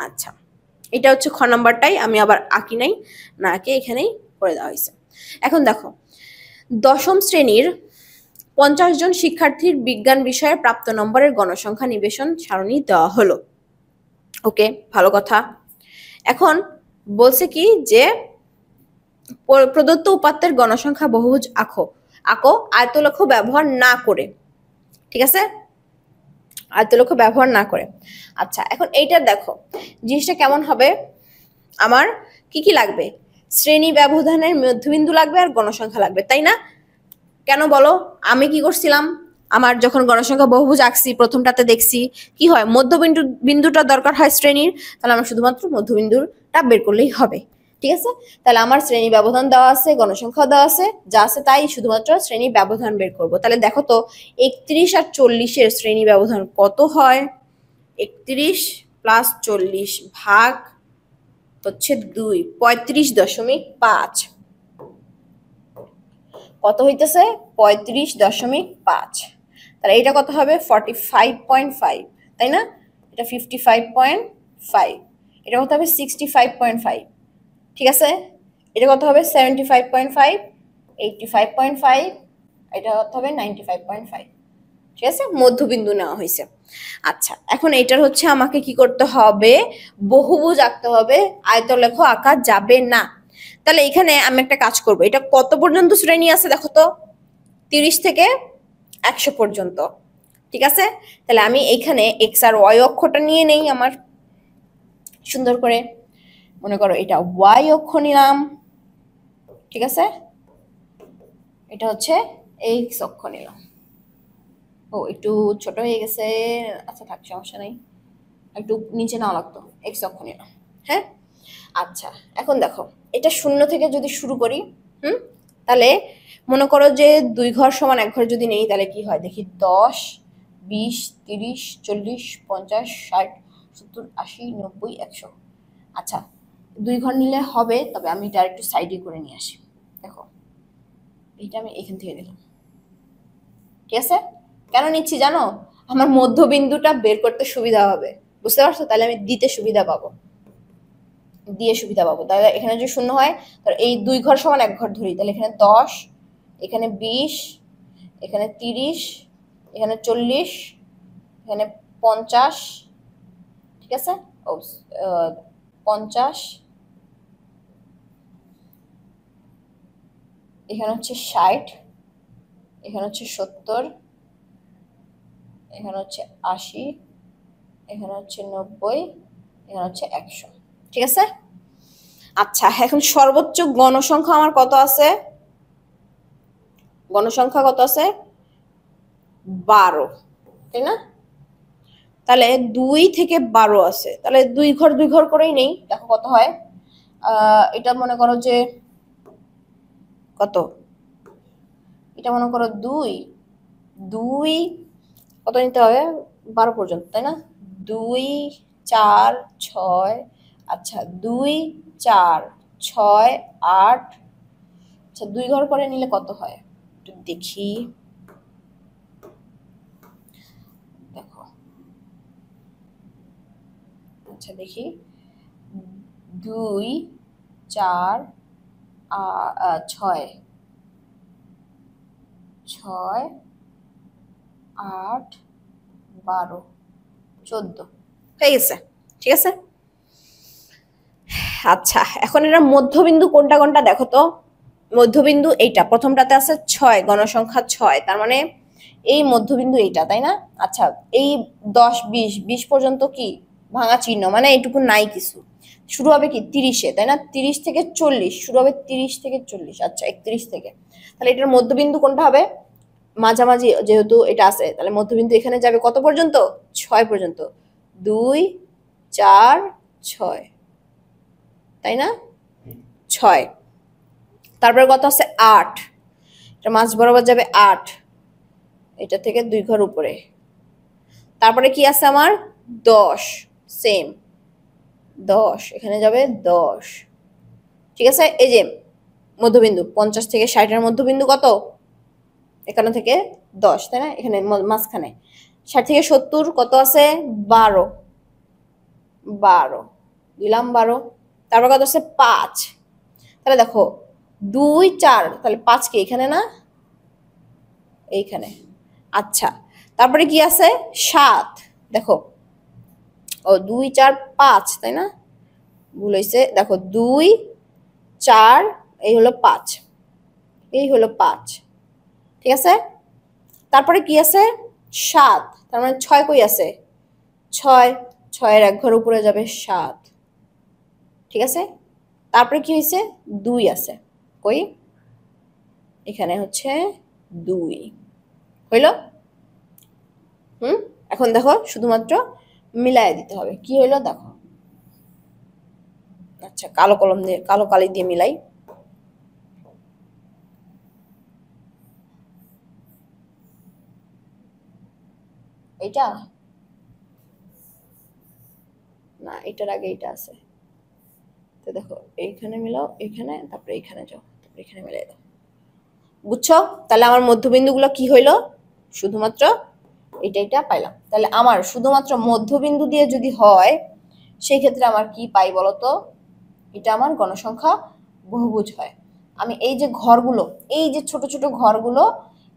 আচ্ছা, এটা হচ্ছে খ নাম্বারটাই আমি আবার আঁকি নাই, না আঁকে এখানেই করে দেওয়া হয়েছে। এখন দেখো, দশম শ্রেণীর 50 জন শিক্ষার্থীর বিজ্ঞান বিষয়ে প্রাপ্ত নম্বরের গণসংখ্যা নিবেশন সারণী দেওয়া হলো। ওকে, ভালো কথা। এখন বলছে কি যে প্রদত্ত উপাত্তের গণসংখ্যা বহুভুজ আঁকো আয়তলেখ ব্যবহার না করে, ঠিক আছে, আয়তলেখ ব্যবহার না করে। আচ্ছা, এখন এইটা দেখো জিনিসটা কেমন হবে। আমার কি কি লাগবে? শ্রেণী ব্যবধানের মধ্যবিন্দু লাগবে আর গণসংখ্যা লাগবে, তাই না? কেন বলো? আমি কি করছিলাম, আমার যখন গণসংখ্যা বহুভুজ আঁকছি প্রথমটাতে দেখছি কি হয়, বিন্দুটা দরকার হয় শ্রেণীর, তাহলে আমার শুধুমাত্র মধ্যবিন্দুটা বের করলেই হবে, ঠিক আছে। তাহলে আমার শ্রেণী ব্যবধান দেওয়া আছে, গণসংখ্যা দেওয়া আছে, যা আছে তাই, শুধুমাত্র শ্রেণী ব্যবধান বের করব। তাহলে দেখো তো 31 আর 40-এর শ্রেণী ব্যবধান কত হয়? 31 প্লাস 40 ভাগ হচ্ছে 2, 35.5। কত হইতেছে? 35.5। তাহলে এটা কত হবে? 45.5, তাই না? এটা 55.5, এটা কত হবে? 65.5, ঠিক আছে। এটা কত হবে? 75.5, 85.5, এটা কত হবে? 95.5, ঠিক আছে। মধ্যবিন্দু নেওয়া হয়েছে। আচ্ছা, এখন এটার হচ্ছে আমাকে কি করতে হবে? বহুভুজ আঁকতে হবে, আয়তলেখ আঁকা যাবে না। তাহলে এখানে আমি একটা কাজ করব, এটা কত পর্যন্ত শ্রেণী আছে দেখো তো? 30 থেকে 100 পর্যন্ত, ঠিক আছে। তাহলে আমি এখানে এক্স আর ওয়াই অক্ষটা নিয়ে নেই আমার, সুন্দর করে মনে করো এটা ওয়াই অক্ষ নিলাম, ঠিক আছে। এটা হচ্ছে এক্স অক্ষ নিলাম। ও একটু ছোট হয়ে গেছে, আচ্ছা থাক, সমস্যা নেই, একটু নিচে নাও লাগতো। এক্স অক্ষ নিলাম, হ্যাঁ। আচ্ছা, এখন দেখো এটা 0 থেকে যদি শুরু করি, তাহলে মনে করো যে 2 ঘর সমান 1 ঘর যদি নেই, তাহলে কি হয় দেখি? 10, 20, 30, 40, 50, 60, 70, 80, 90, 100। আচ্ছা, 2 ঘর নিলে হবে, তবে আমি এটা একটু সাইডে করে নিয়ে আসি। দেখো এইটা আমি এখান থেকে নিলাম, ঠিক আছে। কেন নিচ্ছি জানো? আমার মধ্যবিন্দুটা বের করতে সুবিধা হবে, বুঝতে পারছো? তাহলে আমি দিতে সুবিধা পাবো, তাহলে এখানে যদি 0 হয়, তাহলে এই 2 ঘর সমান 1 ঘর ধরি, তাহলে এখানে 10, এখানে 20, এখানে 30, এখানে 40, এখানে 50, ঠিক আছে। ও 50, এখানে হচ্ছে 60, এখানে হচ্ছে 70, এখানে হচ্ছে 80, এখানে হচ্ছে 90, এখানে হচ্ছে 100, ঠিক আছে। আচ্ছা, এখন সর্বোচ্চ গণসংখ্যা আমার কত আছে? গণসংখ্যা কত আছে? 12, তাই না? তাহলে 2 থেকে 12 আছে, তাহলে 2 ঘর করেই নেই, দেখো কত হয়। এটা মনে করো যে কত, এটা মনে করো 2 কত নিতে হবে? 12 পর্যন্ত, তাই না? 2, 4, 6, আচ্ছা 2, 4, 6, 8, আচ্ছা 2 ঘর করে নিলে কত হয় একটু দেখি। দেখো, আচ্ছা দেখি, 2, 4, 6, 6, 8 12 14 হয়ে গেছে। ঠিক আছে, আচ্ছা এখন এটা মধ্যবিন্দু কোনটা কোনটা দেখো তো। মধ্যবিন্দু এইটা প্রথমটাতে আছে 6, গণসংখ্যা 6, তার মানে এই মধ্যবিন্দু এইটা, তাই না? আচ্ছা এই 10 20 20 পর্যন্ত কি ভাঙা চিহ্ন, মানে এইটুকু নাই কিছু। শুরু হবে কি 30-এ, তাই না? 30 থেকে 40 শুরু হবে, 30 থেকে 40, আচ্ছা 31 থেকে। তাহলে এটার মধ্যবিন্দু কোনটা হবে? মাঝামাঝি যেহেতু এটা আছে, তাহলে মধ্যবিন্দু এখানে যাবে কত পর্যন্ত? 6 পর্যন্ত। 2 4 6, তাই না? 6, তারপরে কত আছে? 8, এটা মাঝ বরাবর যাবে 8, এটা থেকে 2 ঘর উপরে। তারপরে কি আছে আমার? 10, সেম 10, এখানে যাবে 10। ঠিক আছে, এই যে মধ্যবিন্দু 50 থেকে 60 এর মধ্যবিন্দু কত? এখানে থেকে 10, তাই না? এখানে মাঝখানে 60 থেকে 70 কত আছে? 12 12 দিলাম 12। তারপর কত আছে? 5। তাহলে দেখো 2 4, তাহলে 5 কি এখানে না? এইখানে। আচ্ছা তারপরে কি আছে? 7, দেখো ও 2 4 5, তাই না? ভুল হয়েছে, দেখো 2 4, এই হলো 5, এই হলো 5। ঠিক আছে, তারপরে কি আছে? 7, তার মানে 6 কই আছে? 6, 6 এর এক ঘর উপরে যাবে 7। ঠিক আছে, তারপরে কি হয়েছে? 2 আছে, কই? এখানে হচ্ছে 2 হইল। এখন দেখো শুধুমাত্র মিলায় দিতে হবে। কি হইলো দেখো, আচ্ছা কালো কলম দিয়ে, কালো কালি দিয়ে মিলাই। এইটা না, এটার আগে এটা আছে। তো দেখো এইখানে মিলাও, এইখানে, তারপরে এইখানে যাও, তারপরে এখানে মিলাই দাও। বুঝছো? তাহলে আমার মধ্যবিন্দুগুলো কি হইলো? শুধুমাত্র এটা পাইলাম। তাহলে আমার শুধুমাত্র মধ্যবিন্দু দিয়ে যদি হয় সেই ক্ষেত্রে আমার কি পাই বলতো? এটা আমার গণসংখ্যা বহুভুজ হয়। আমি এই যে ঘরগুলো, এই যে ছোট ছোট ঘরগুলো,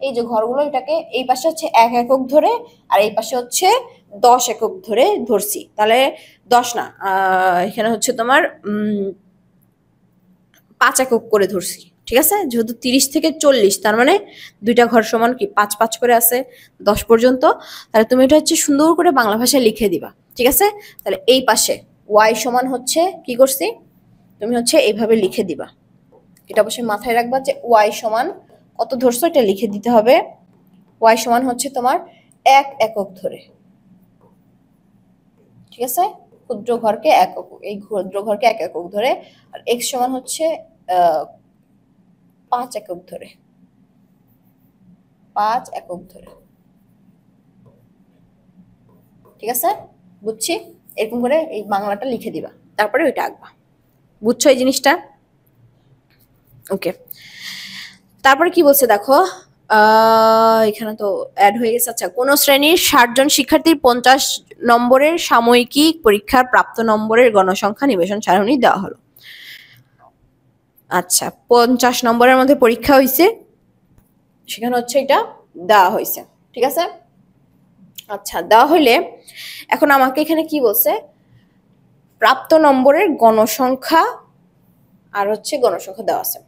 এই যে ঘরগুলো, এটাকে এই পাশে হচ্ছে 1 একক ধরে আর এই পাশে হচ্ছে 10 একক ধরে ধরছি। তাহলে 10 না, এখানে হচ্ছে তোমার 5 একক করে ধরছি। ঠিক আছে, যেহেতু 30 থেকে 40, তার মানে দুইটা ঘর সমান কি 5 5 করে আছে 10 পর্যন্ত। তাহলে তুমি এটা হচ্ছে সুন্দর করে বাংলা ভাষায় লিখে দিবা। ঠিক আছে, তাহলে এই পাশে y সমান হচ্ছে কি করছি, তুমি হচ্ছে এইভাবে লিখে দিবা। এটা অবশ্যই মাথায় রাখবা যে y সমান কত ধরছো এটা লিখে দিতে হবে। y সমান হচ্ছে তোমার 1 একক ধরে। ঠিক আছে, ক্ষুদ্র ঘরকে একক, এই ক্ষুদ্র ঘরকে 1 একক ধরে। আর x সমান হচ্ছে 5 একক ধরে, 5 একক ধরে। ঠিক আছে, বুঝছি। এরকম করে এই বাংলাটা লিখে দিবা, তারপরে ওইটা আঁকবা। বুঝছো এই জিনিসটা? ওকে, তারপরে কি বলছে দেখো, এখানে তো অ্যাড হয়ে গেছে। আচ্ছা, কোন শ্রেণীর 60 জন শিক্ষার্থীর 50 নম্বরের সাময়িক পরীক্ষার প্রাপ্ত নম্বরের গণসংখ্যা নিবেশন সারণী দেওয়া হলো। আচ্ছা 50 নম্বরের মধ্যে পরীক্ষা হয়েছে, সেখানে হচ্ছে এটা দেওয়া হয়েছে। ঠিক আছে, আচ্ছা দেওয়া হইলে এখন আমাকে এখানে কি বলছে? প্রাপ্ত নম্বরের গণসংখ্যা আর হচ্ছে গণসংখ্যা দেওয়া আছে।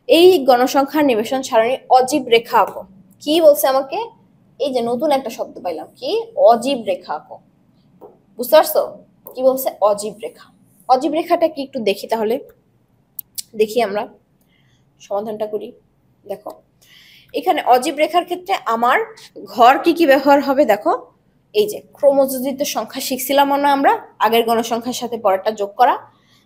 এই গণসংখ্যার নিবেশন সারণী অজীব রেখা আঁকো। কি বলছে আমাকে? এই যে নতুন একটা শব্দ পাইলাম, কি? অজীব রেখা আঁকো। বুঝতে পারছো কি বলছে? অজীব রেখা। অজীব রেখাটা কি একটু দেখি, তাহলে দেখি আমরা সমাধানটা করি। দেখো এখানে অজীব রেখার ক্ষেত্রে আমার ঘর কি কি ব্যবহার হবে দেখো। এই যে ক্রমযোজিত সংখ্যা শিখছিলাম না আমরা আগের গণসংখ্যার সাথে পরেরটা যোগ করা,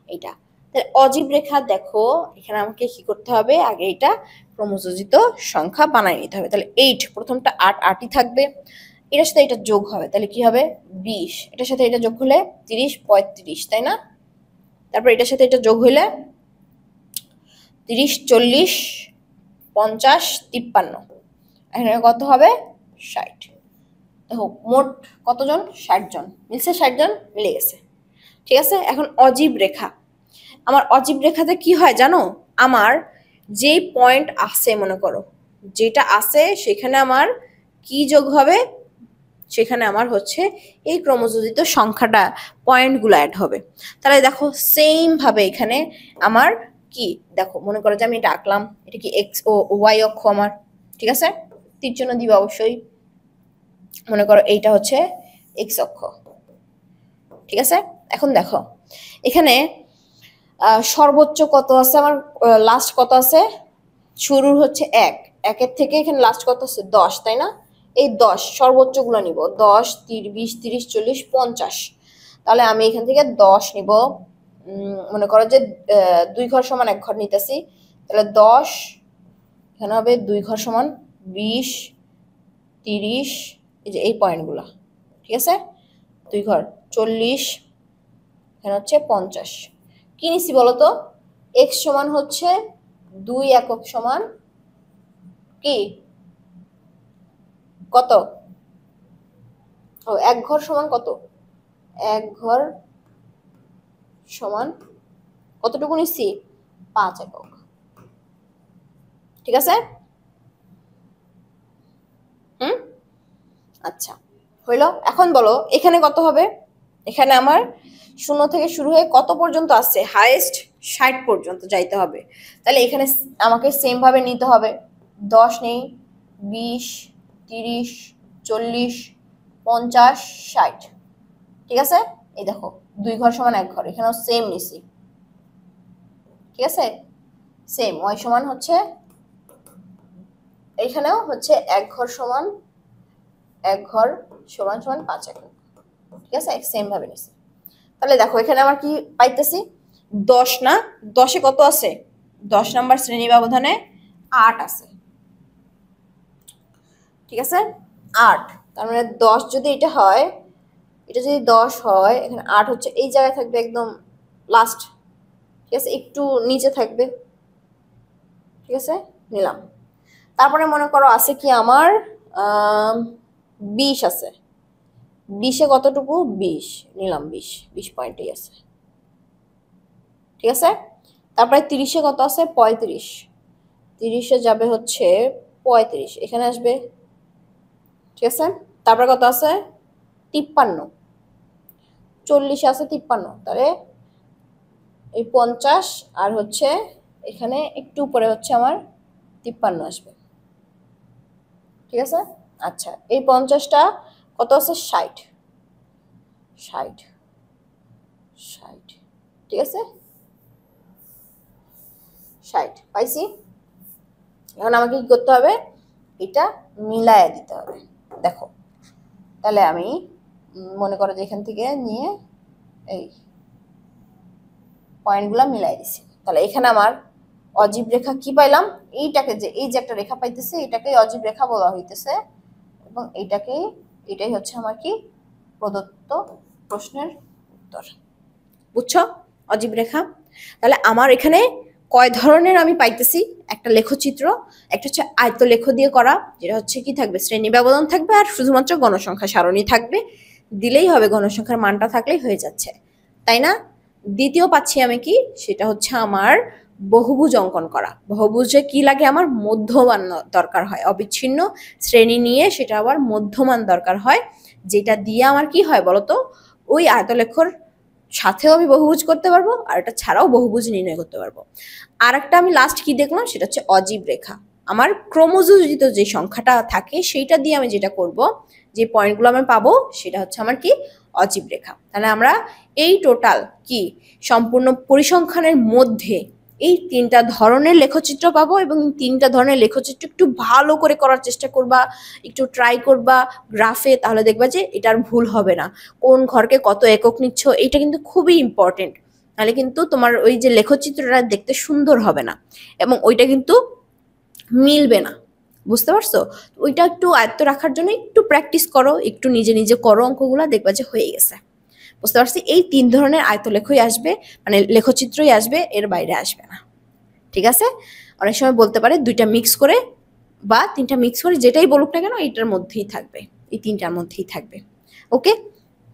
এটা। তাহলে অজীব রেখা দেখো, এখানে আমাকে কি করতে হবে? আগে এটা ক্রমযোজিত সংখ্যা বানাই নিতে হবে। তাহলে 8, প্রথমটা 8 8ই থাকবে, এটার সাথে এটা যোগ হবে, তাহলে কি হবে? 20, এটার সাথে এটা যোগ হলে 30 35, তাই না? তারপর এটার সাথে এটা যোগ হইলে 30 40 50 53, এখানে কত হবে? 60। দেখো মোট কতজন? 60 জন। মিলছে? 60 জন মিলে গেছে। ঠিক আছে, এখন অজীব রেখা। আমার অজীব রেখাতে কি হয় জানো? আমার যেই পয়েন্ট আছে, মনে করো যেটা আছে সেখানে আমার কি যোগ হবে, সেখানে আমার হচ্ছে এই ক্রমযোজিত সংখ্যাটা পয়েন্টগুলো অ্যাড হবে। তাহলে দেখো সেম ভাবে এখানে আমার কি দেখো, মনে করো যে আমি এটা আঁকলাম, এটা কি এক্স ও ওয়াই অক্ষ আমার, ঠিক আছে, তীর চিহ্ন দিবে অবশ্যই। মনে করো এইটা হচ্ছে এক্স অক্ষ, ঠিক আছে। এখন দেখো এখানে সর্বোচ্চ কত আছে আমার, লাস্ট কত আছে, শুরুর হচ্ছে 1, 1-এর থেকে এখানে লাস্ট কত আছে 10, তাই না? এই 10 সর্বোচ্চগুলো নিব, 10, 20, 30, 40, 50। তাহলে আমি এখান থেকে 10 নিব। মনে করো যে 2 ঘর সমান 1 ঘর নিতেছি, তাহলে 10 এখানে হবে 2 ঘর সমান 20, 30, এই যে এই পয়েন্টগুলো, ঠিক আছে, 2 ঘর 40, এখানে হচ্ছে 50। কি নিছি বলো তো, এক্স সমান হচ্ছে 2 একক সমান কি কত, ও 1 ঘর সমান কত, 1 ঘর সমান কতটুকু নিচ্ছি, 5 একক, ঠিক আছে। আচ্ছা হইল। এখন বলো এখানে কত হবে, এখানে আমার 0 থেকে শুরু হয়ে কত পর্যন্ত আসছে, হাইয়েস্ট 60 পর্যন্ত যাইতে হবে। তাহলে এখানে আমাকে সেম ভাবে নিতে হবে, 10 নেই, 20, 30, 40, 50, 60, ঠিক আছে। এই দেখো 2 ঘর সমান 1 ঘর, এখানেও সেম নিছি, ঠিক আছে, সেম ওয়াই সমান হচ্ছে, এখানেও হচ্ছে 1 ঘর সমান 1 ঘর সমান সমান 5 একক, ঠিক আছে, সেম ভাবে নিছি। তাহলে দেখো এখানে আমার কি পাইতেছি, 10 না, 10-এ কত আছে, 10 নাম্বার শ্রেণী ব্যবধানে 8 আছে, ঠিক আছে, 8। তার মানে 10 যদি এটা হয়, এটা যদি 10 হয়, এখানে 8 হচ্ছে এই জায়গায় থাকবে একদম লাস্ট, ঠিক আছে, একটু নিচে থাকবে, ঠিক আছে, নিলাম। তারপরে মনে করো আছে কি আমার 20 আছে, 20-এ কতটুকু, 20 নিলাম, 20 পয়েন্টই আছে, ঠিক আছে। তারপরে 30-এ কত আছে, 35, 30-এ যাবে হচ্ছে 35, এখানে আসবে, ঠিক আছে। তারপরে কত আছে, 53, 40-এ আছে 53, তাহলে এই 50 আর হচ্ছে এখানে একটু উপরে হচ্ছে আমার 53 আসবে, ঠিক আছে। আচ্ছা এই 50টা কত আছে, 60, 60, 60, ঠিক আছে, 60 পাইছি। এখন আমাকে কি করতে হবে, এটা মিলায় দিতে হবে। দেখো তাহলে আমি মনে করো যে এখান থেকে নিয়ে এই পয়েন্টগুলো মিলাই দিছি, তাহলে এখানে আমার অজীব রেখা কি পাইলাম, এইটাকে যে এই যে একটা রেখা পাইতেছে এটাকেই অজীব রেখা বলা হইতেছে, এবং এটাই হচ্ছে আমার কি প্রদত্ত প্রশ্নের উত্তর, বুঝছো, অজীব রেখা। তাহলে আমার এখানে কয় ধরনের আমি পাইতেছি, একটা লেখচিত্র, একটা হচ্ছে আয়তলেখ দিয়ে করা, যেটা হচ্ছে কি থাকবে, শ্রেণী ব্যবধান থাকবে আর শুধুমাত্র গণসংখ্যা সারণী থাকবে, দিলেই হবে, গণসংখ্যার মানটা থাকলেই হয়ে যাচ্ছে, তাই না। দ্বিতীয় পাচ্ছি আমি কি, সেটা হচ্ছে আমার বহুভুজ অঙ্কন করা। বহুভুজে কি লাগে, আমার মধ্যমান দরকার হয়, অবিচ্ছিন্ন শ্রেণী নিয়ে সেটা আবার মধ্যমান দরকার হয়, যেটা দিয়ে আমার কি হয় বলতো, ওই আয়তলেখর সাথেও আমি বহুভুজ করতে পারবো আর এটা ছাড়াও বহুভুজ নির্ণয় করতে পারবো। আর একটা আমি লাস্ট কি দেখলাম, সেটা হচ্ছে অজীব রেখা। আমার ক্রমযোজিত যে সংখ্যাটা থাকে সেইটা দিয়ে আমি যেটা করব, যে পয়েন্টগুলো আমি পাবো, সেটা হচ্ছে আমার কি অজীব রেখা। তাহলে আমরা এই টোটাল কি সম্পূর্ণ পরিসংখ্যানের মধ্যে এই 3টা ধরনের লেখচিত্র পাবো, এবং 3টা ধরনের লেখচিত্র একটু ভালো করে করার চেষ্টা করবা, একটু ট্রাই করবা গ্রাফে, তাহলে দেখবা যে এটার ভুল হবে না। কোন ঘরকে কত একক নিচ্ছ, এটা কিন্তু খুবই ইম্পর্টেন্ট, তাহলে কিন্তু তোমার ওই যে লেখচিত্রটা দেখতে সুন্দর হবে না, এবং ওইটা কিন্তু মিলবে না, বুঝতে পারছো। ওইটা একটু আয়ত্ত রাখার জন্য একটু প্র্যাকটিস করো, একটু নিজে নিজে করো অঙ্কগুলো, দেখবা যে হয়ে গেছে, বুঝতে পারছি। এই 3 ধরনের আয়তলেখই আসবে, মানে লেখচিত্রই আসবে, এর বাইরে আসবে না, ঠিক আছে। অনেক সময় বলতে পারে 2টা মিক্স করে বা 3টা মিক্স করে, যেটাই বলুক না কেন এইটার মধ্যেই থাকবে, এই 3টার মধ্যেই থাকবে। ওকে,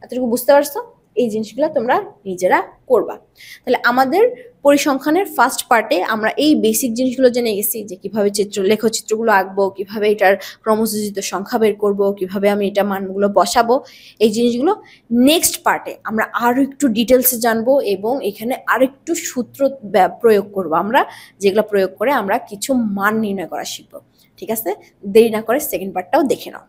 এতটুকু বুঝতে পারছো। এই জিনিসগুলো তোমরা নিজেরা করবা। তাহলে আমাদের পরিসংখ্যানের ফার্স্ট পার্টে আমরা এই বেসিক জিনিসগুলো জেনে গেছি যে কিভাবে লেখচিত্রগুলো আঁকবো, কিভাবে এটার ক্রমযোজিত সংখ্যা বের করবো, কিভাবে আমি এটা মানগুলো বসাবো, এই জিনিসগুলো নেক্সট পার্টে আমরা আরো একটু ডিটেলসে জানবো এবং এখানে আরেকটু সূত্র প্রয়োগ করব আমরা, যেগুলো প্রয়োগ করে আমরা কিছু মান নির্ণয় করা শিখবো। ঠিক আছে, দেরি না করে সেকেন্ড পার্টটাও দেখে নাও।